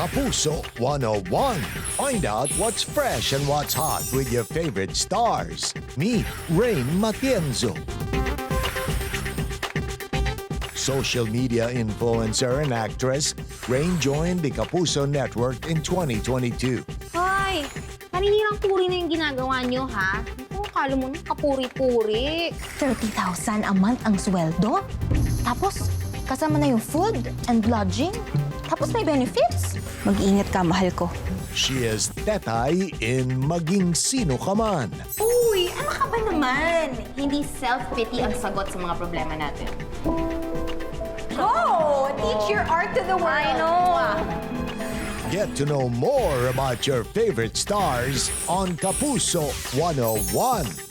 Kapuso 101. Find out what's fresh and what's hot with your favorite stars. Meet Rain Matienzo. Social media influencer and actress, Rain joined the Kapuso network in 2022. Hoy! Paninirang puri na yung ginagawa nyo, ha? Kung akala mo nang kapuri-puri. 30,000 a month ang sweldo. Tapos, kasama na yung food and lodging. Tapos may benefits. Mag-iingat ka, mahal ko. She is tetay in Maging Sino Ka Man. Uy! Ano ka ba naman? Hindi self-pity ang sagot sa mga problema natin. Go! Teach your art to the world. I know! Get to know more about your favorite stars on Kapuso 101.